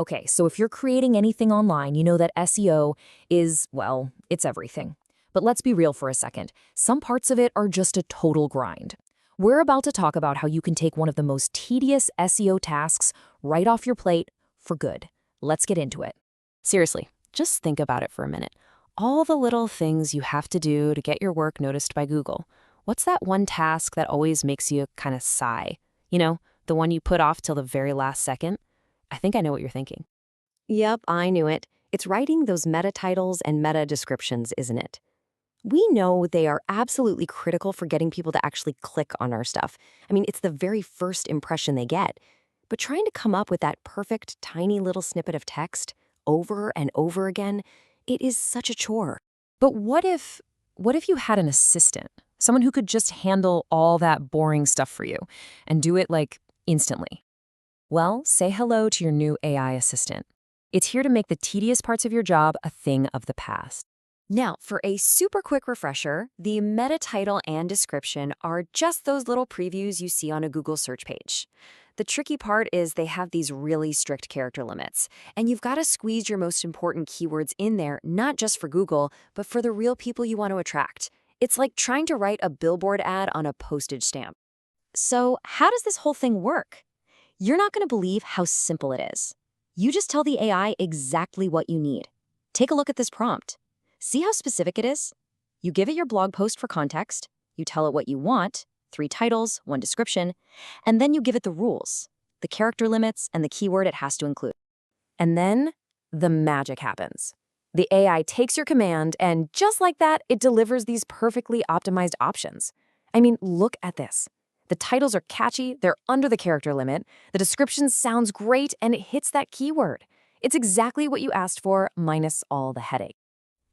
Okay, so if you're creating anything online, you know that SEO is, well, it's everything. But let's be real for a second. Some parts of it are just a total grind. We're about to talk about how you can take one of the most tedious SEO tasks right off your plate for good. Let's get into it. Seriously, just think about it for a minute. All the little things you have to do to get your work noticed by Google. What's that one task that always makes you kind of sigh? You know, the one you put off till the very last second? I think I know what you're thinking. Yep, I knew it. It's writing those meta titles and meta descriptions, isn't it? We know they are absolutely critical for getting people to actually click on our stuff. I mean, it's the very first impression they get. But trying to come up with that perfect, tiny little snippet of text over and over again, it is such a chore. But what if you had an assistant? Someone who could just handle all that boring stuff for you and do it like instantly. Well, say hello to your new AI assistant. It's here to make the tedious parts of your job a thing of the past. Now, for a super quick refresher, the meta title and description are just those little previews you see on a Google search page. The tricky part is they have these really strict character limits, and you've got to squeeze your most important keywords in there, not just for Google, but for the real people you want to attract. It's like trying to write a billboard ad on a postage stamp. So, how does this whole thing work? You're not going to believe how simple it is. You just tell the AI exactly what you need. Take a look at this prompt. See how specific it is? You give it your blog post for context, you tell it what you want, 3 titles, 1 description, and then you give it the rules, the character limits, and the keyword it has to include. And then the magic happens. The AI takes your command, and just like that, it delivers these perfectly optimized options. I mean, look at this. The titles are catchy, they're under the character limit, the description sounds great, and it hits that keyword. It's exactly what you asked for, minus all the headache.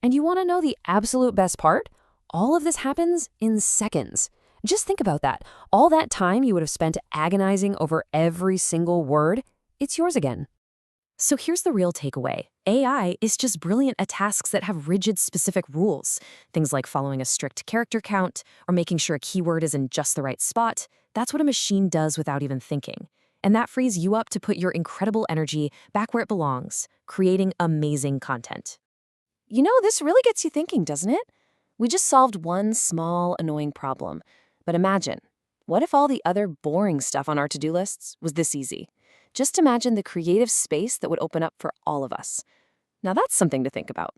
And you want to know the absolute best part? All of this happens in seconds. Just think about that. All that time you would have spent agonizing over every single word, it's yours again. So here's the real takeaway. AI is just brilliant at tasks that have rigid, specific rules. Things like following a strict character count or making sure a keyword is in just the right spot. That's what a machine does without even thinking. And that frees you up to put your incredible energy back where it belongs, creating amazing content. You know, this really gets you thinking, doesn't it? We just solved one small, annoying problem. But imagine, what if all the other boring stuff on our to-do lists was this easy? Just imagine the creative space that would open up for all of us. Now that's something to think about.